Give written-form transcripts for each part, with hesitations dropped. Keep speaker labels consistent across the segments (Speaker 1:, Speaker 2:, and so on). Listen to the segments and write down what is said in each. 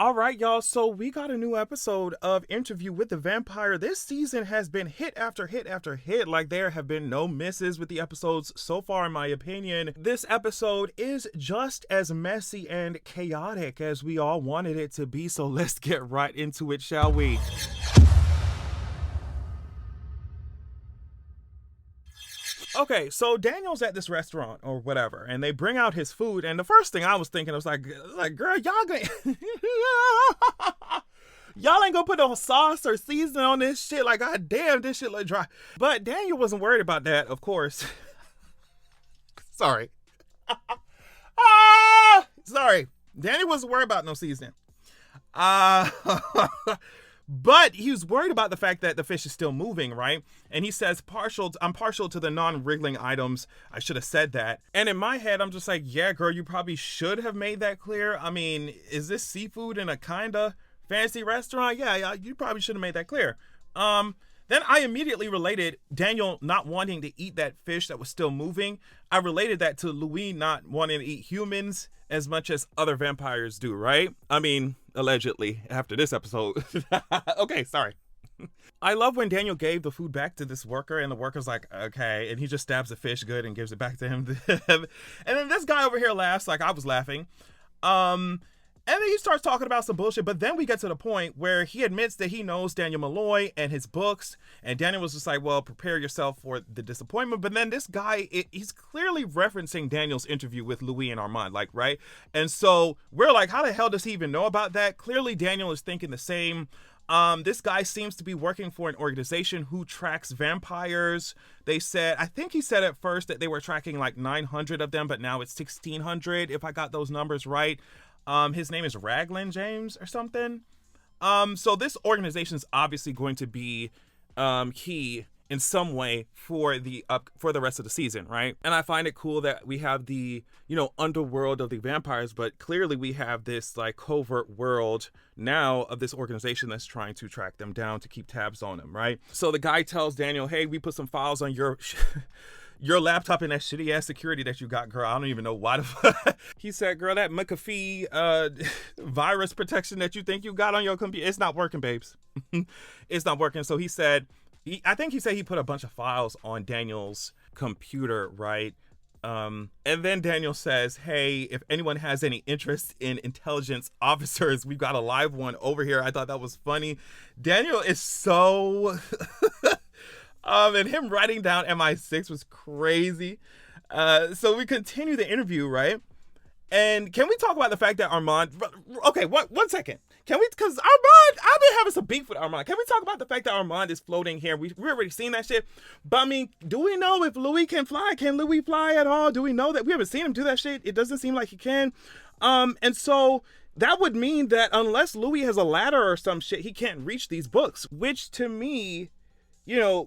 Speaker 1: All right, y'all. So we got a new episode of Interview with the Vampire. This season has been hit after hit after hit. Like, there have been no misses with the episodes so far, in my opinion. This episode is just as messy and chaotic as we all wanted it to be. So let's get right into it, shall we? Okay, so Daniel's at this restaurant or whatever, and they bring out his food, and the first thing I was thinking, I was like, girl, y'all ain't gonna put no sauce or seasoning on this shit. Like, god damn, this shit look dry. But Daniel wasn't worried about that, of course. Sorry. Sorry. Daniel wasn't worried about no seasoning. But he was worried about the fact that the fish is still moving, right? And he says, I'm partial to the non-wriggling items. I should have said that. And in my head, I'm just like, yeah, girl, you probably should have made that clear. I mean, is this seafood in a kind of fancy restaurant? Yeah, you probably should have made that clear. Then I immediately related Daniel not wanting to eat that fish that was still moving. I related that to Louis not wanting to eat humans as much as other vampires do, right? I mean, allegedly, after this episode. Okay, sorry. I love when Daniel gave the food back to this worker, and the worker's like, okay, and he just stabs the fish good and gives it back to him. And then this guy over here laughs like I was laughing. And then he starts talking about some bullshit, but then we get to the point where he admits that he knows Daniel Malloy and his books, and Daniel was just like, well, prepare yourself for the disappointment. But then this guy, he's clearly referencing Daniel's interview with Louis and Armand, like, right? And so we're like, how the hell does he even know about that? Clearly Daniel is thinking the same. This guy seems to be working for an organization who tracks vampires. They said, I think he said at first that they were tracking like 900 of them, but now it's 1,600, if I got those numbers right. His name is Raglan James or something. So this organization is obviously going to be key in some way for the rest of the season, right? And I find it cool that we have the, underworld of the vampires, but clearly we have this like covert world now of this organization that's trying to track them down to keep tabs on them, right? So the guy tells Daniel, hey, we put some files on your laptop and that shitty ass security that you got, girl. I don't even know why he said, girl, that McAfee virus protection that you think you got on your computer, it's not working, babes. It's not working. So he said, I think he said he put a bunch of files on Daniel's computer, right? And then Daniel says, hey, if anyone has any interest in intelligence officers, we've got a live one over here. I thought that was funny. Daniel is so... and him writing down MI6 was crazy. So we continue the interview, right? And can we talk about the fact that Armand... Okay, one second. Can we... Because Armand... I've been having some beef with Armand. Can we talk about the fact that Armand is floating here? We've already seen that shit. But I mean, do we know if Louis can fly? Can Louis fly at all? Do we know that? We haven't seen him do that shit. It doesn't seem like he can. And so... that would mean that unless Louis has a ladder or some shit, he can't reach these books. Which to me...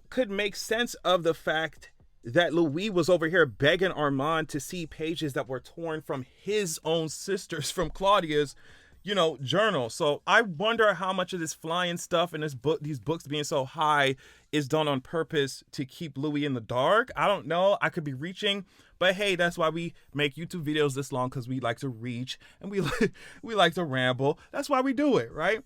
Speaker 1: could make sense of the fact that Louis was over here begging Armand to see pages that were torn from his own sisters, from Claudia's, journal. So I wonder how much of this flying stuff and these books being so high is done on purpose to keep Louis in the dark. I don't know. I could be reaching, but hey, that's why we make YouTube videos this long, because we like to reach and we like to ramble. That's why we do it, right?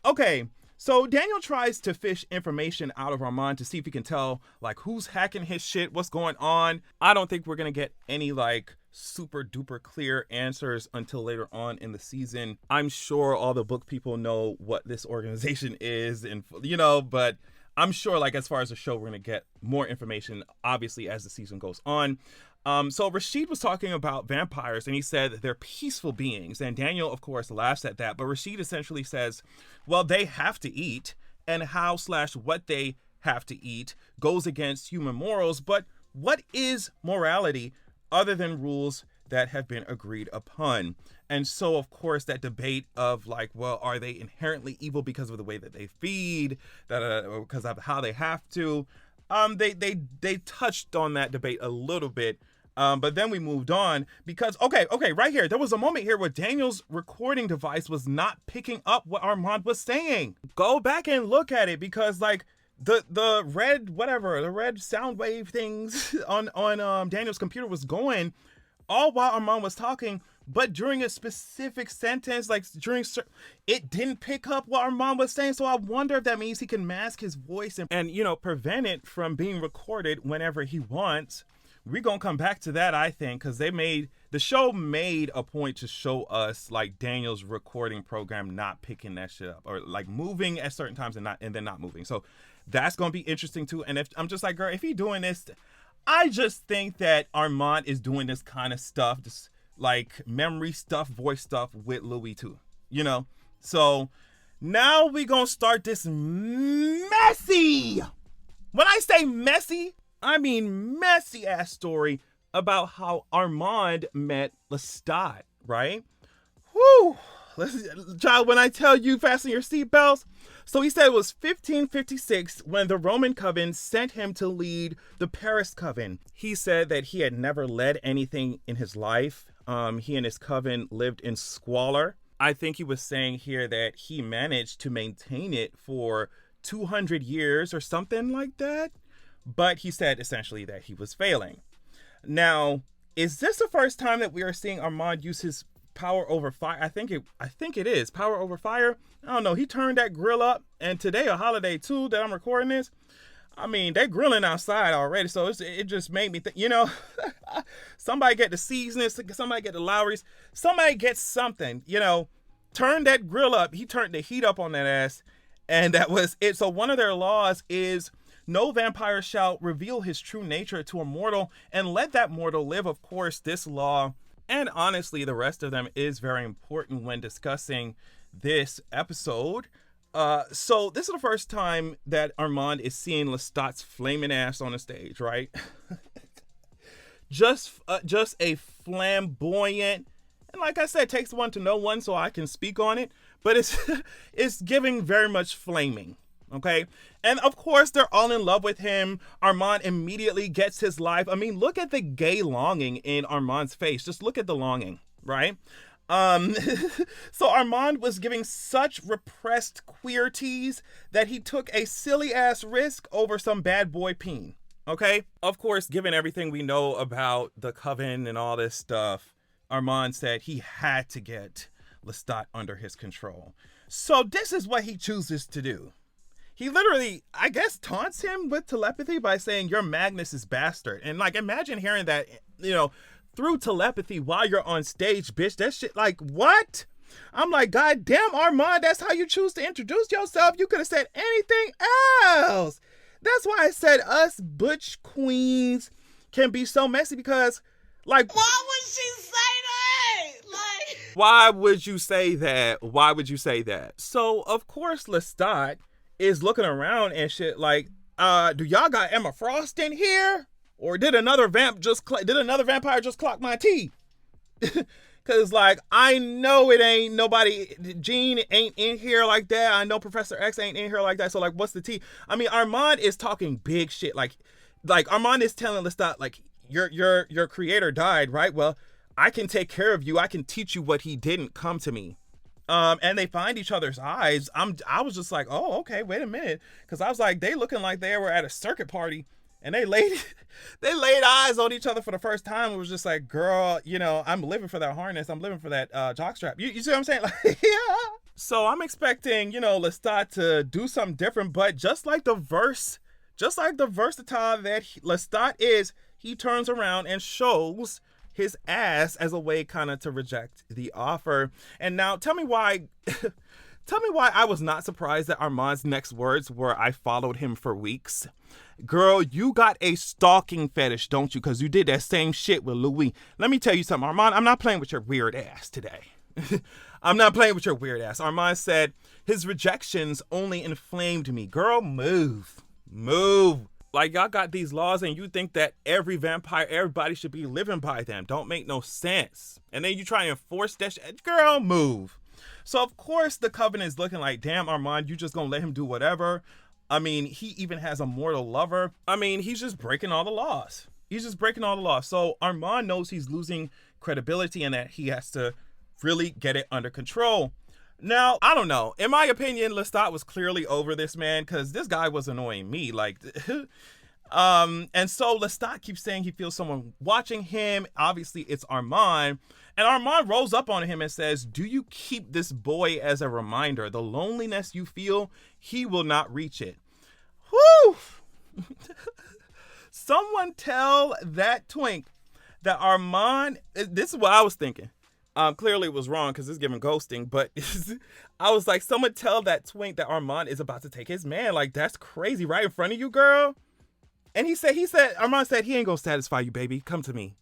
Speaker 1: Okay. So Daniel tries to fish information out of Armand to see if he can tell, like, who's hacking his shit, what's going on. I don't think we're going to get any, like, super duper clear answers until later on in the season. I'm sure all the book people know what this organization is, and, but I'm sure, like, as far as the show, we're going to get more information, obviously, as the season goes on. So Rashid was talking about vampires, and he said they're peaceful beings. And Daniel, of course, laughs at that. But Rashid essentially says, well, they have to eat, and how/what they have to eat goes against human morals. But what is morality other than rules that have been agreed upon? And so, of course, that debate of like, well, are they inherently evil because of the way that they feed, because of how they have to? They touched on that debate a little bit. But then we moved on because, okay, right here, there was a moment here where Daniel's recording device was not picking up what Armand was saying. Go back and look at it, because like the red sound wave things on Daniel's computer was going all while Armand was talking, but during a specific sentence, like it didn't pick up what Armand was saying. So I wonder if that means he can mask his voice and prevent it from being recorded whenever he wants. We're going to come back to that, I think, because the show made a point to show us like Daniel's recording program not picking that shit up, or like moving at certain times and then not moving. So that's going to be interesting too. And if I'm just like, girl, if he's doing this, I just think that Armand is doing this kind of stuff, just like memory stuff, voice stuff with Louis too, So now we going to start this messy. When I say messy, I mean messy ass story about how Armand met Lestat, right? Whew. Child, when I tell you fasten your seatbelts. So he said it was 1556 when the Roman coven sent him to lead the Paris coven. He said that he had never led anything in his life. He and his coven lived in squalor. I think he was saying here that he managed to maintain it for 200 years or something like that. But he said essentially that he was failing. Now, is this the first time that we are seeing Armand use his power over fire? I think it is power over fire. I don't know. He turned that grill up, and today a holiday too that I'm recording this. I mean, they're grilling outside already, so it just made me think. Somebody get the seasonings, somebody get the Lowry's, somebody get something. Turn that grill up. He turned the heat up on that ass, and that was it. So one of their laws is, no vampire shall reveal his true nature to a mortal and let that mortal live. Of course, this law, and honestly, the rest of them, is very important when discussing this episode. So this is the first time that Armand is seeing Lestat's flaming ass on the stage, right? just a flamboyant, and like I said, it takes one to know one, so I can speak on it. But it's giving very much flaming. Okay. And of course, they're all in love with him. Armand immediately gets his life. I mean, look at the gay longing in Armand's face. Just look at the longing, right? So Armand was giving such repressed queer tease that he took a silly ass risk over some bad boy peen. Okay. Of course, given everything we know about the coven and all this stuff, Armand said he had to get Lestat under his control. So this is what he chooses to do. He literally, I guess, taunts him with telepathy by saying, "Your Magnus is bastard." And like, imagine hearing that, through telepathy while you're on stage, bitch. That shit, like, what? I'm like, God damn, Armand, that's how you choose to introduce yourself. You could have said anything else. That's why I said us butch queens can be so messy, because, like,
Speaker 2: why would she say that? Like,
Speaker 1: why would you say that? Why would you say that? So, of course, Lestat is looking around and shit like, do y'all got Emma Frost in here? Or did another vampire just clock my tea? Cause like, I know it ain't nobody, Jean ain't in here like that. I know Professor X ain't in here like that. So like, what's the tea? I mean, Armand is talking big shit. Like Armand is telling Lestat, like, your creator died, right? Well, I can take care of you. I can teach you what he didn't. Come to me. And they find each other's eyes. I was just like, oh, okay, wait a minute. Cause I was like, they looking like they were at a circuit party and they laid eyes on each other for the first time. It was just like, girl, I'm living for that harness. I'm living for that jockstrap. You see what I'm saying? Like, yeah. So I'm expecting, Lestat to do something different, but just like the versatile that Lestat is, he turns around and shows his ass as a way kind of to reject the offer. And now tell me why I was not surprised that Armand's next words were, "I followed him for weeks." Girl, you got a stalking fetish, don't you? Because you did that same shit with Louis. Let me tell you something, Armand, I'm not playing with your weird ass today. I'm not playing with your weird ass. Armand said his rejections only inflamed me. Girl, move. Like, y'all got these laws and you think that everybody should be living by them. Don't make no sense. And then you try and enforce that shit. Girl, move. So, of course, the coven is looking like, damn, Armand, you just gonna let him do whatever? I mean, he even has a mortal lover. I mean, he's just breaking all the laws. So Armand knows he's losing credibility and that he has to really get it under control. Now, I don't know. In my opinion, Lestat was clearly over this man because this guy was annoying me. Like, and so Lestat keeps saying he feels someone watching him. Obviously, it's Armand. And Armand rolls up on him and says, do you keep this boy as a reminder? The loneliness you feel, he will not reach it. Whew! Someone tell that twink that Armand, this is what I was thinking. Clearly it was wrong because it's giving ghosting, but I was like, someone tell that twink that Armand is about to take his man. Like, that's crazy, right in front of you, girl. And Armand said, he ain't gonna satisfy you, baby. Come to me.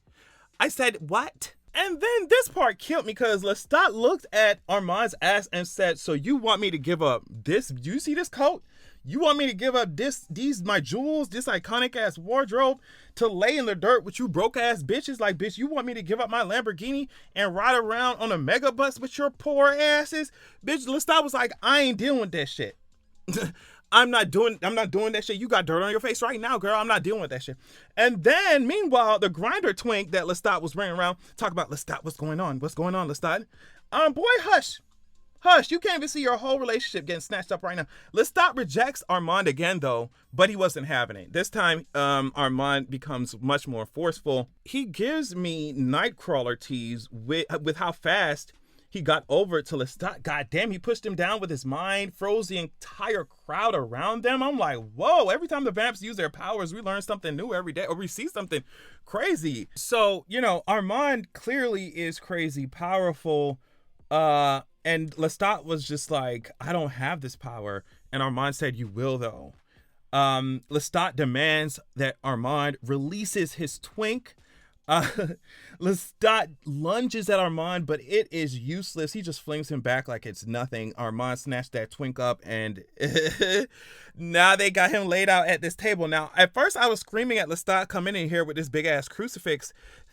Speaker 1: I said, what? And then this part killed me because Lestat looked at Armand's ass and said, so you want me to give up this? Do you see this coat? You want me to give up these my jewels, this iconic ass wardrobe to lay in the dirt with you broke ass bitches? Like, bitch, you want me to give up my Lamborghini and ride around on a mega bus with your poor asses? Bitch, Lestat was like, I ain't dealing with that shit. I'm not doing that shit. You got dirt on your face right now, girl. I'm not dealing with that shit. And then, meanwhile, the grinder twink that Lestat was running around, talk about, Lestat, what's going on? What's going on, Lestat? Boy, hush. Hush, you can't even see your whole relationship getting snatched up right now. Lestat rejects Armand again, though, but he wasn't having it. This time, Armand becomes much more forceful. He gives me Nightcrawler tease with how fast he got over to Lestat. God damn, he pushed him down with his mind, froze the entire crowd around them. I'm like, whoa, every time the vamps use their powers, we learn something new every day, or we see something crazy. So, Armand clearly is crazy powerful, and Lestat was just like, I don't have this power. And Armand said, you will, though. Lestat demands that Armand releases his twink. Lestat lunges at Armand, but it is useless. He just flings him back like it's nothing. Armand snatched that twink up, and now they got him laid out at this table. Now, at first, I was screaming at Lestat coming in here with this big-ass crucifix,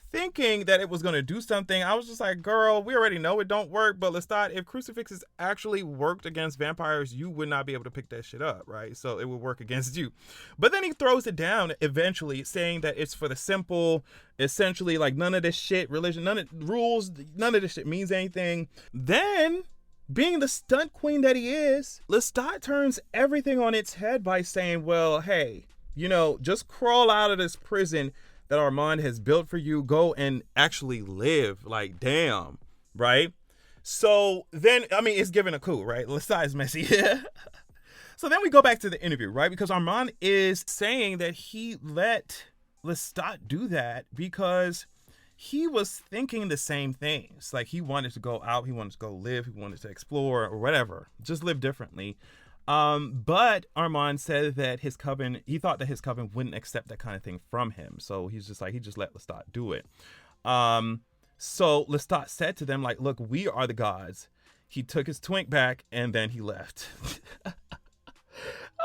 Speaker 1: thinking that it was going to do something. I was just like, girl, we already know it don't work, but Lestat, if crucifixes actually worked against vampires, you would not be able to pick that shit up, right? So it would work against you. But then he throws it down eventually, saying that it's for the simple, essentially, like, none of this shit, religion, none of rules, none of this shit means anything. Then, being the stunt queen that he is, Lestat turns everything on its head by saying, well, hey, just crawl out of this prison that Armand has built for you. Go and actually live. Like, damn, right? So then, it's giving a coup, right? Lestat is messy. So then we go back to the interview, right? Because Armand is saying that he let Lestat do that because he was thinking the same things. Like, he wanted to go out, he wanted to go live, he wanted to explore or whatever, just live differently. But Armand said that he thought that his coven wouldn't accept that kind of thing from him. So he just let Lestat do it. So Lestat said to them, like, look, we are the gods. He took his twink back and then he left. I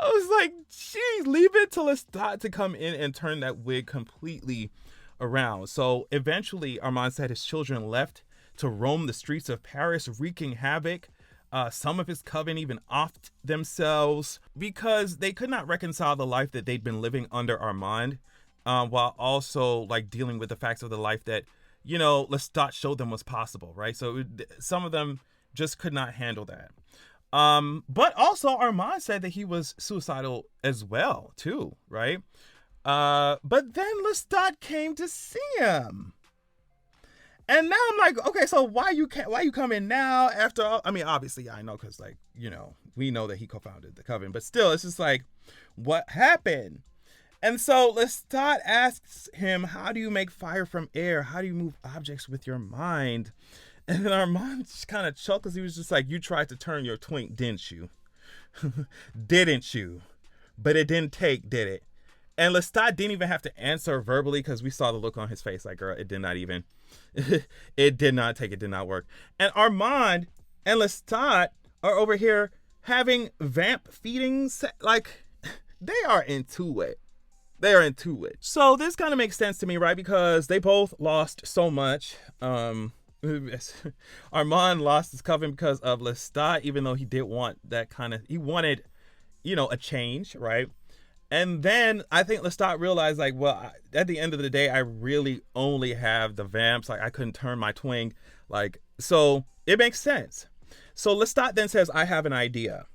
Speaker 1: was like, geez, leave it to Lestat to come in and turn that wig completely around. So eventually Armand said his children left to roam the streets of Paris, wreaking havoc. Some of his coven even offed themselves because they could not reconcile the life that they'd been living under Armand, while also like dealing with the facts of the life that, Lestat showed them was possible, right? So some of them just could not handle that. But also Armand said that he was suicidal as well, too, right? But then Lestat came to see him. And now I'm like, okay, so why you coming now after all? Obviously I know because, like, we know that he co-founded the coven, but still, it's just like, what happened? And so Lestat asks him, how do you make fire from air? How do you move objects with your mind? And then Armand just kind of chuckles. He was just like, you tried to turn your twink, didn't you? Didn't you? But it didn't take, did it? And Lestat didn't even have to answer verbally because we saw the look on his face. Like, girl, it did not even. It did not take. It did not work. And Armand and Lestat are over here having vamp feedings. Like, they are into it. They are into it. So this kind of makes sense to me, right? Because they both lost so much. Armand lost his coven because of Lestat, even though he did want that kind of, he wanted, a change, right? And then I think Lestat realized, like, well, at the end of the day, I really only have the vamps. Like, I couldn't turn my twink. Like, so it makes sense. So Lestat then says, I have an idea.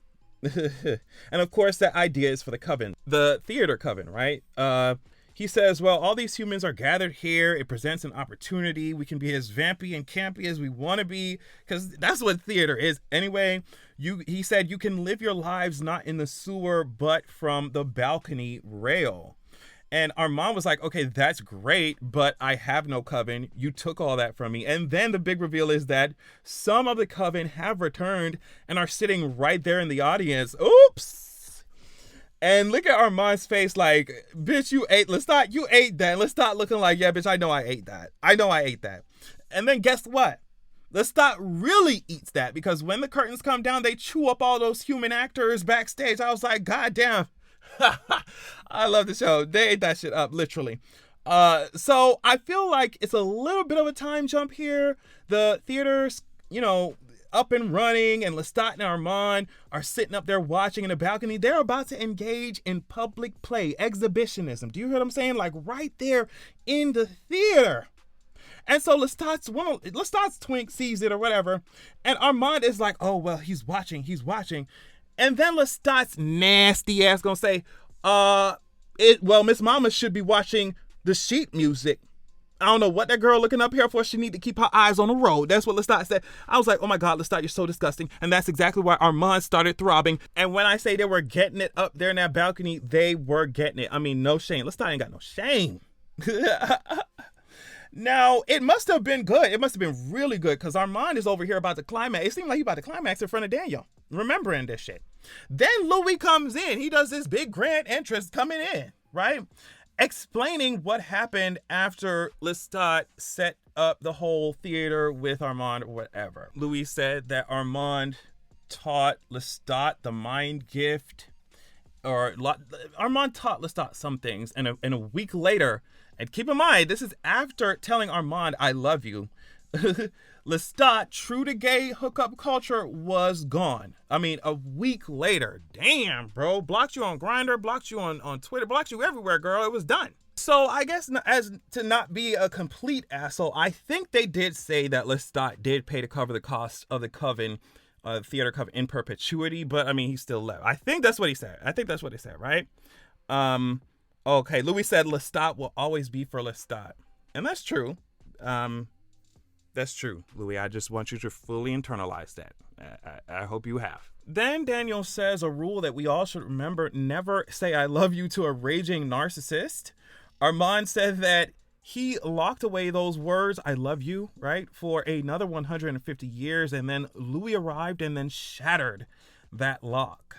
Speaker 1: And of course, that idea is for the coven, the theater coven, right? He says, well, all these humans are gathered here. It presents an opportunity. We can be as vampy and campy as we want to be, because that's what theater is. Anyway, he said you can live your lives not in the sewer, but from the balcony rail. And Armand was like, okay, that's great, but I have no coven. You took all that from me. And then the big reveal is that some of the coven have returned and are sitting right there in the audience. Oops. And look at Armand's face like, bitch, you ate. Lestat, you ate that. Lestat looking like, yeah, bitch, I know I ate that. I know I ate that. And then guess what? Lestat really eats that, because when the curtains come down, they chew up all those human actors backstage. I was like, God damn. I love the show. They ate that shit up, literally. So I feel like it's a little bit of a time jump here. The theater's, up and running, and Lestat and Armand are sitting up there watching in the balcony. They're about to engage in public play, exhibitionism. Do you hear what I'm saying? Like right there in the theater. And so Lestat's twink sees it or whatever, and Armand is like, oh, well, he's watching. And then Lestat's nasty ass gonna say, Miss Mama should be watching the sheet music. I don't know what that girl looking up here for. She need to keep her eyes on the road. That's what Lestat said. I was like, oh my God, Lestat, you're so disgusting. And that's exactly why Armand started throbbing. And when I say they were getting it up there in that balcony, they were getting it. I mean, no shame. Lestat ain't got no shame. Now, it must have been good. It must have been really good, because Armand is over here about to climax. It seemed like he about to climax in front of Daniel, remembering this shit. Then Louis comes in. He does this big grand entrance coming in, right? Explaining what happened after Lestat set up the whole theater with Armand or whatever. Louis said that Armand taught Lestat the mind gift, or Armand taught Lestat some things, and a week later, and keep in mind, this is after telling Armand, I love you, Lestat, true to gay hookup culture, was gone. I mean, a week later. Damn, bro. Blocked you on Grindr, blocked you on Twitter, blocked you everywhere, girl. It was done. So I guess, as to not be a complete asshole, I think they did say that Lestat did pay to cover the cost of the coven, theater coven, in perpetuity, but I mean, he still left. I think that's what he said. Right? Okay, Louis said Lestat will always be for Lestat. And that's true. That's true, Louis. I just want you to fully internalize that. I hope you have. Then Daniel says a rule that we all should remember: never say I love you to a raging narcissist. Armand said that he locked away those words, I love you, right, for another 150 years. And then Louis arrived and then shattered that lock.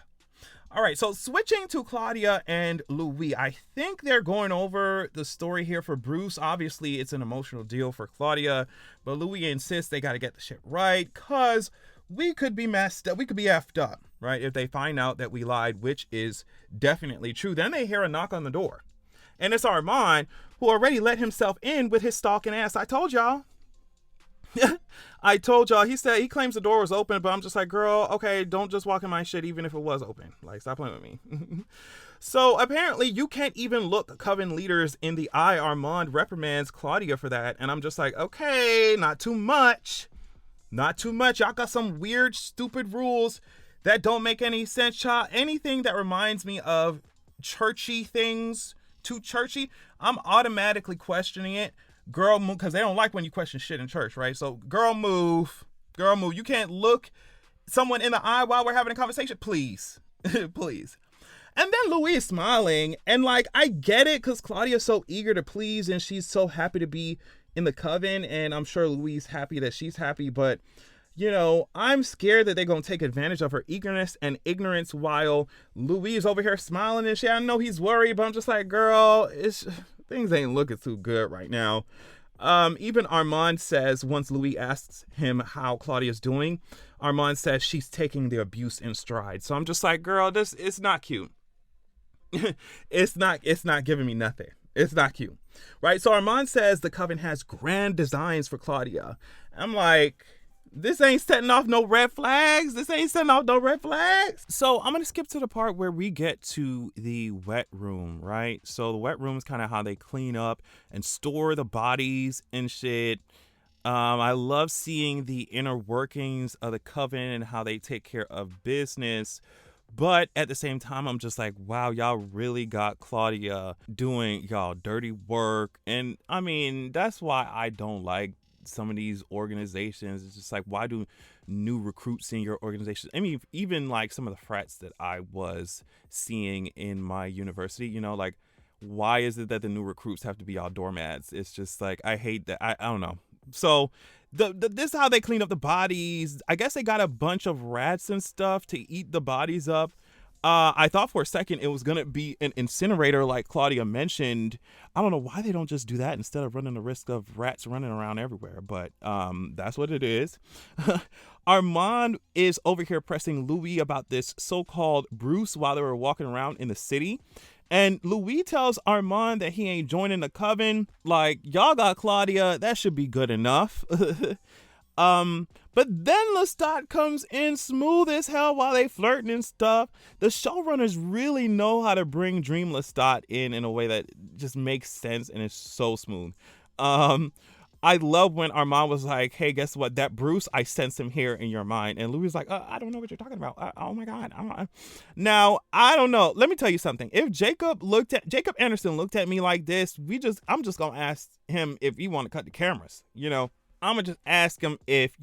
Speaker 1: All right, so switching to Claudia and Louis, I think they're going over the story here for Bruce. Obviously, it's an emotional deal for Claudia, but Louis insists they got to get the shit right, because we could be messed up. We could be effed up, right, if they find out that we lied, which is definitely true. Then they hear a knock on the door, and it's Armand, who already let himself in with his stalking ass. I told y'all. He said he claims the door was open, but I'm just like, girl, okay, don't just walk in my shit even if it was open. Like, stop playing with me. So apparently you can't even look coven leaders in the eye. Armand reprimands Claudia for that, and I'm just like, okay, not too much. Y'all got some weird, stupid rules that don't make any sense, child. Anything that reminds me of churchy things, too churchy, I'm automatically questioning it. Girl, move, because they don't like when you question shit in church, right? So, girl, move. You can't look someone in the eye while we're having a conversation, please. Please. And then Louis is smiling, and like, I get it, because Claudia's so eager to please, and she's so happy to be in the coven, and I'm sure Louis is happy that she's happy, but, I'm scared that they're going to take advantage of her eagerness and ignorance while Louis is over here smiling and shit. I know he's worried, but I'm just like, girl, things ain't looking too good right now. Even Armand says, once Louis asks him how Claudia's doing, Armand says she's taking the abuse in stride. So I'm just like, girl, it's not cute. It's not giving me nothing. It's not cute. Right? So Armand says the coven has grand designs for Claudia. I'm like, this ain't setting off no red flags. So I'm going to skip to the part where we get to the wet room, right? So the wet room is kind of how they clean up and store the bodies and shit. I love seeing the inner workings of the coven and how they take care of business. But at the same time, I'm just like, wow, y'all really got Claudia doing y'all dirty work. And I mean, that's why I don't like some of these organizations. It's just like, why do new recruits in your organization? I mean, even like some of the frats that I was seeing in my university, like, why is it that the new recruits have to be all doormats? It's just like, I hate that. I don't know. So this is how they clean up the bodies. I guess they got a bunch of rats and stuff to eat the bodies up. I thought for a second it was gonna be an incinerator like Claudia mentioned. I don't know why they don't just do that instead of running the risk of rats running around everywhere, but that's what it is. Armand is over here pressing Louis about this so-called Bruce while they were walking around in the city. And Louis tells Armand that he ain't joining the coven. Like, y'all got Claudia, that should be good enough. But then Lestat comes in smooth as hell while they flirting and stuff. The showrunners really know how to bring Dream Lestat in a way that just makes sense and is so smooth. I love when Armand was like, hey, guess what? That Bruce, I sense him here in your mind. And Louis was like, I don't know what you're talking about. Oh my God. Now, I don't know. Let me tell you something. If Jacob Anderson looked at me like this, I'm just going to ask him if he want to cut the cameras. I'm going to just ask him if,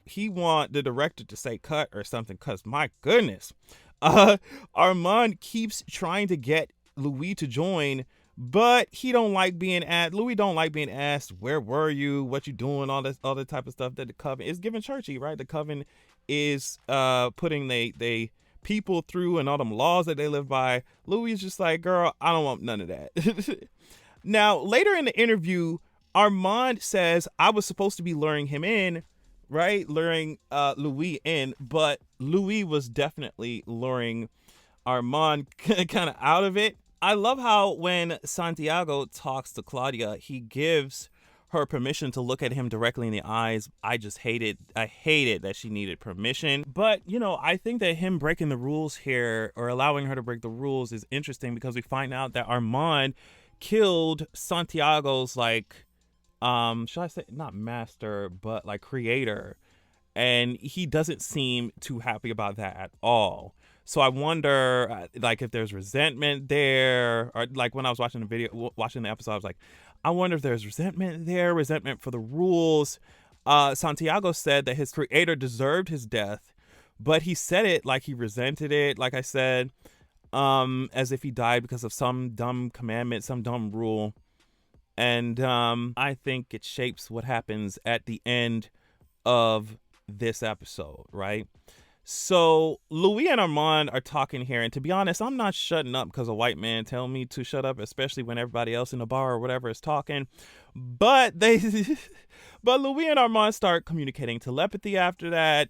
Speaker 1: he want the director to say cut or something. Cause my goodness, Armand keeps trying to get Louis to join, but he don't like being asked. Louis don't like being asked, where were you? What you doing? All this other type of stuff that the coven is giving churchy, right? The coven is putting they people through and all them laws that they live by. Louis is just like, girl, I don't want none of that. Now, later in the interview, Armand says, I was supposed to be luring him in, right? Luring Louis in, but Louis was definitely luring Armand kind of out of it. I love how when Santiago talks to Claudia, he gives her permission to look at him directly in the eyes. I hated that she needed permission. But, I think that him breaking the rules here, or allowing her to break the rules, is interesting because we find out that Armand killed Santiago's, like, should I say, not master, but like creator. And he doesn't seem too happy about that at all. So I wonder, like, if there's resentment there, or like when I was watching the episode, I was like, I wonder if there's resentment there, resentment for the rules. Santiago said that his creator deserved his death, but he said it like he resented it, like I said, as if he died because of some dumb commandment, some dumb rule. And I think it shapes what happens at the end of this episode, right? So Louis and Armand are talking here, and to be honest, I'm not shutting up because a white man tell me to shut up, especially when everybody else in the bar or whatever is talking. But Louis and Armand start communicating telepathy after that.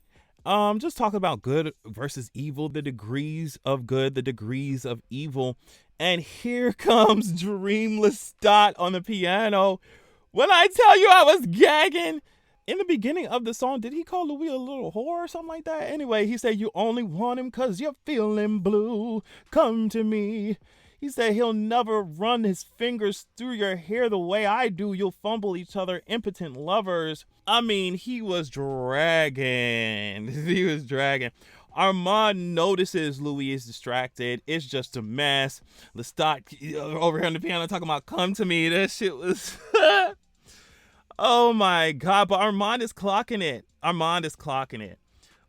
Speaker 1: Just talk about good versus evil, the degrees of good, the degrees of evil. And here comes Dream Lestat on the piano. When I tell you I was gagging. In the beginning of the song, did he call Louis a little whore or something like that? Anyway, he said, you only want him because you're feeling blue. Come to me. He said he'll never run his fingers through your hair the way I do. You'll fumble each other, impotent lovers. I mean, he was dragging. He was dragging. Armand notices Louis is distracted. It's just a mess. Lestat over here on the piano talking about come to me. That shit was... Oh my God, but Armand is clocking it.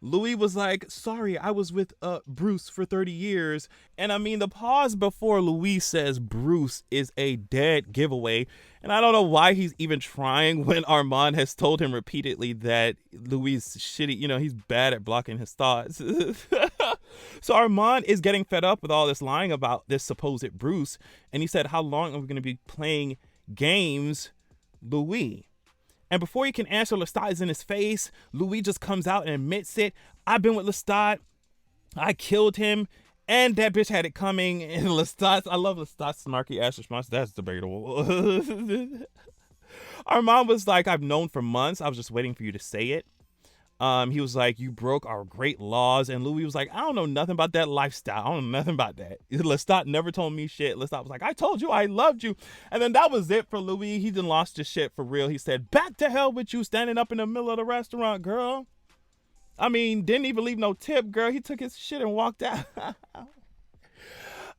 Speaker 1: Louis was like, sorry, I was with Bruce for 30 years. And I mean, the pause before Louis says Bruce is a dead giveaway. And I don't know why he's even trying when Armand has told him repeatedly that Louis is shitty. He's bad at blocking his thoughts. So Armand is getting fed up with all this lying about this supposed Bruce. And he said, how long are we going to be playing games, Louis? And before he can answer, Lestat is in his face. Louis just comes out and admits it. I've been with Lestat. I killed him. And that bitch had it coming. And I love Lestat's snarky ass response. That's debatable. Armand was like, I've known for months. I was just waiting for you to say it. He was like, you broke our great laws. And Louis was like, I don't know nothing about that lifestyle. I don't know nothing about that. Lestat never told me shit. Lestat was like, I told you I loved you. And then that was it for Louis. He done lost his shit for real. He said, back to hell with you standing up in the middle of the restaurant, girl. I mean, didn't even leave no tip, girl. He took his shit and walked out.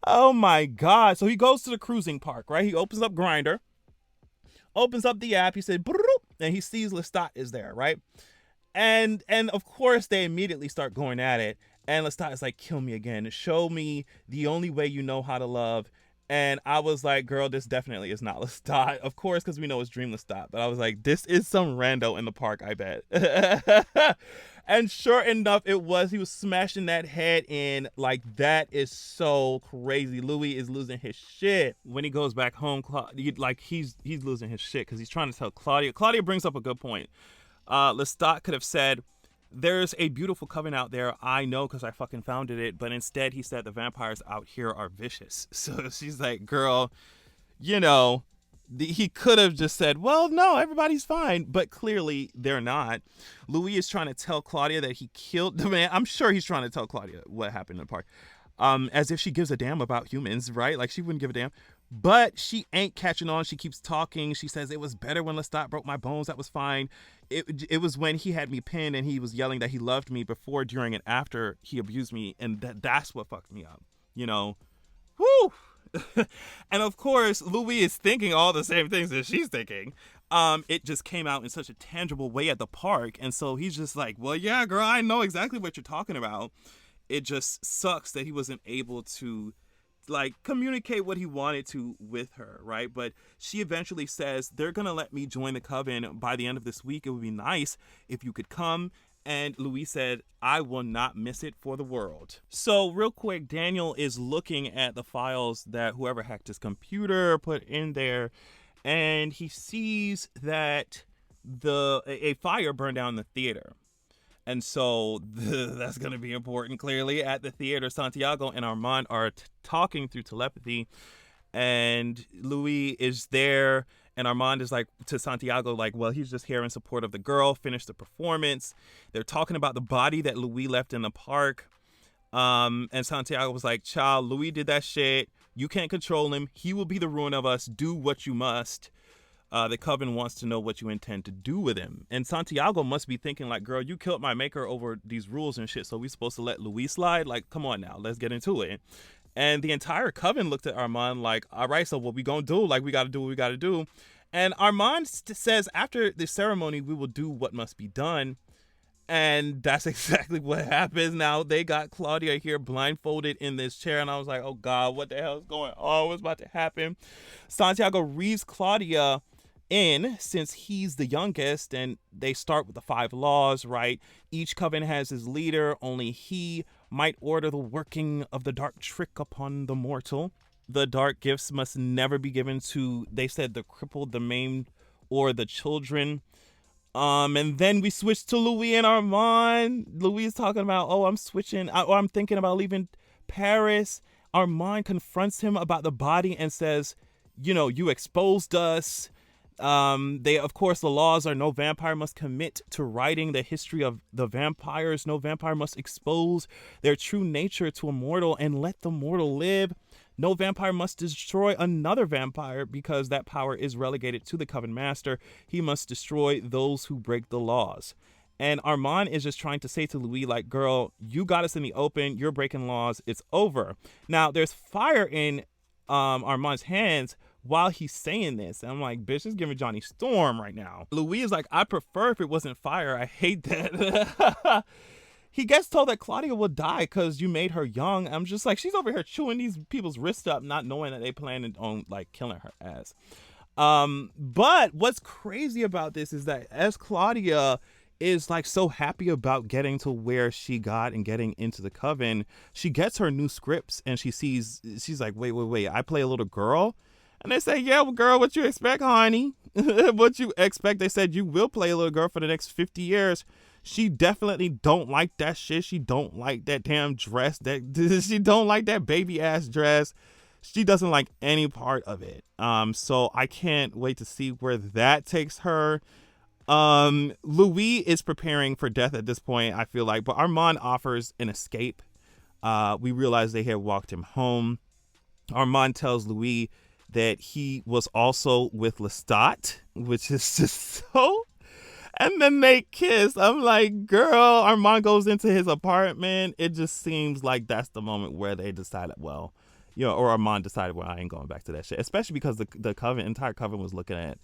Speaker 1: Oh my God. So he goes to the cruising park, right? He opens up Grindr, opens up the app. He said, "Broop," and he sees Lestat is there, right? And of course they immediately start going at it. And Lestat is like, kill me again. Show me the only way you know how to love. And I was like, girl, this definitely is not Lestat. Of course, because we know it's Dream Lestat. But I was like, this is some rando in the park, I bet. And sure enough, it was. He was smashing that head in. Like, that is so crazy. Louis is losing his shit. When he goes back home, he's losing his shit because he's trying to tell Claudia. Claudia brings up a good point. Lestat could have said, there's a beautiful coven out there. I know because I fucking founded it. But instead, he said the vampires out here are vicious. So she's like, girl, you know, he could have just said, well, no, everybody's fine. But clearly they're not. Louis is trying to tell Claudia that he killed the man. I'm sure he's trying to tell Claudia what happened in the park. As if she gives a damn about humans, right? Like she wouldn't give a damn. But she ain't catching on. She keeps talking. She says, it was better when Lestat broke my bones. That was fine. It was when he had me pinned and he was yelling that he loved me before, during, and after he abused me. And that's what fucked me up. You know? Woo! And of course, Louis is thinking all the same things that she's thinking. It just came out in such a tangible way at the park. And so he's just like, well, yeah, girl, I know exactly what you're talking about. It just sucks that he wasn't able to like communicate what he wanted to with her, right? But she eventually says, they're gonna let me join the coven by the end of this week. It would be nice if you could come. And Louis said, I will not miss it for the world. So real quick, Daniel is looking at the files that whoever hacked his computer put in there, and he sees that a fire burned down the theater. And so that's going to be important, clearly. At the theater, Santiago and Armand are talking through telepathy. And Louis is there. And Armand is like to Santiago, like, well, he's just here in support of the girl. Finish the performance. They're talking about the body that Louis left in the park. And Santiago was like, child, Louis did that shit. You can't control him. He will be the ruin of us. Do what you must. The coven wants to know what you intend to do with him. And Santiago must be thinking like, girl, you killed my maker over these rules and shit. So we supposed to let Louis slide? Like, come on now, let's get into it. And the entire coven looked at Armand like, all right, so what we gonna do? Like, we got to do what we got to do. And Armand says, after the ceremony, we will do what must be done. And that's exactly what happens. Now, they got Claudia here blindfolded in this chair. And I was like, oh, God, what the hell is going on? What's about to happen? Santiago reads Claudia in, since he's the youngest, and they start with the 5 laws, right? Each coven has his leader. Only he might order the working of the dark trick upon the mortal. The dark gifts must never be given to, they said, the crippled, the maimed, or the children. And then we switch to Louis and Armand. Louis is talking about, oh, I'm thinking about leaving Paris. Armand confronts him about the body and says, you know, you exposed us. Of course, the laws are no vampire must commit to writing the history of the vampires. No vampire must expose their true nature to a mortal and let the mortal live. No vampire must destroy another vampire because that power is relegated to the coven master. He must destroy those who break the laws. And Armand is just trying to say to Louis, like, girl, you got us in the open. You're breaking laws. It's over. Now, there's fire in Armand's hands while he's saying this. And I'm like, bitch, is giving Johnny Storm right now. Louis is like, I prefer if it wasn't fire. I hate that. He gets told that Claudia will die because you made her young. I'm just like, she's over here chewing these people's wrists up, not knowing that they plan on like killing her ass. But what's crazy about this is that as Claudia is like so happy about getting to where she got and getting into the coven, she gets her new scripts and she's like, wait, I play a little girl? And they say, yeah, well, girl, what you expect, honey? What you expect? They said you will play a little girl for the next 50 years. She definitely don't like that shit. She don't like that damn dress. She don't like that baby ass dress. She doesn't like any part of it. So I can't wait to see where that takes her. Louis is preparing for death at this point, I feel like, but Armand offers an escape. We realize they had walked him home. Armand tells Louis that he was also with Lestat, which is just so... And then they kiss. I'm like, girl, Armand goes into his apartment. It just seems like that's the moment where they decided, well, or Armand decided, well, I ain't going back to that shit. Especially because the coven, entire coven was looking at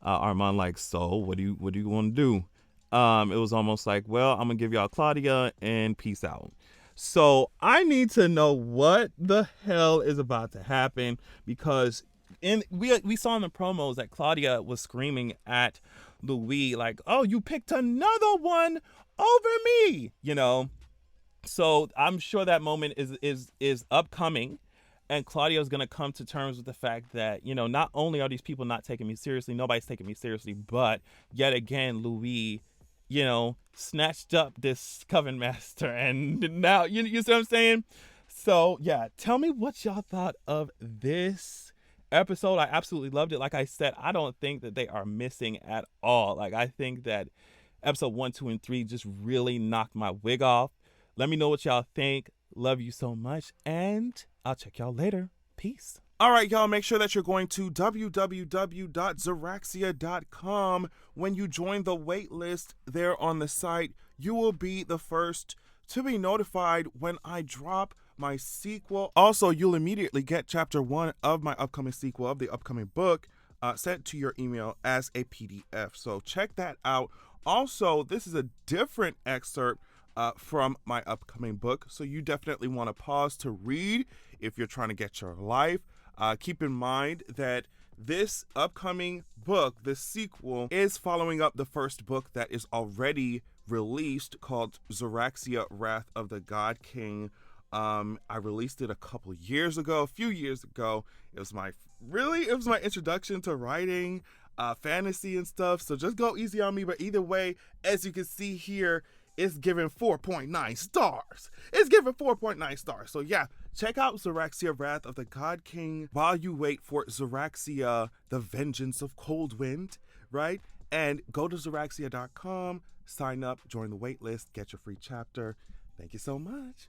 Speaker 1: Armand like, so what do you want to do? It was almost like, well, I'm gonna give y'all Claudia and peace out. So I need to know what the hell is about to happen, because we saw in the promos that Claudia was screaming at Louis like, oh, you picked another one over me, So I'm sure that moment is upcoming, and Claudia's gonna come to terms with the fact that, not only are these people not taking me seriously, nobody's taking me seriously, but yet again Louis, snatched up this coven master, and now you see what I'm saying? So yeah, tell me what y'all thought of this episode. I absolutely loved it. Like I said, I don't think that they are missing at all. Like, I think that episode 1, 2, and 3 just really knocked my wig off. Let me know what y'all think. Love you so much, and I'll check y'all later. Peace. All right, y'all, make sure that you're going to www.zoraxia.com. When you join the wait list there on the site, you will be the first to be notified when I drop my sequel. Also, you'll immediately get chapter 1 of my upcoming sequel of the upcoming book sent to your email as a PDF. So check that out. Also, this is a different excerpt from my upcoming book, so you definitely want to pause to read if you're trying to get your life. Keep in mind that this upcoming book, this sequel, is following up the first book that is already released called Zoraxia, Wrath of the God King. I released it a few years ago. It was my introduction to writing fantasy and stuff, so just go easy on me. But either way, as you can see here, it's given 4.9 stars. It's given 4.9 stars. So yeah, check out Zoraxia, Wrath of the God King while you wait for Zoraxia, The Vengeance of Coldwind, right? And go to Zoraxia.com, sign up, join the wait list, get your free chapter. Thank you so much.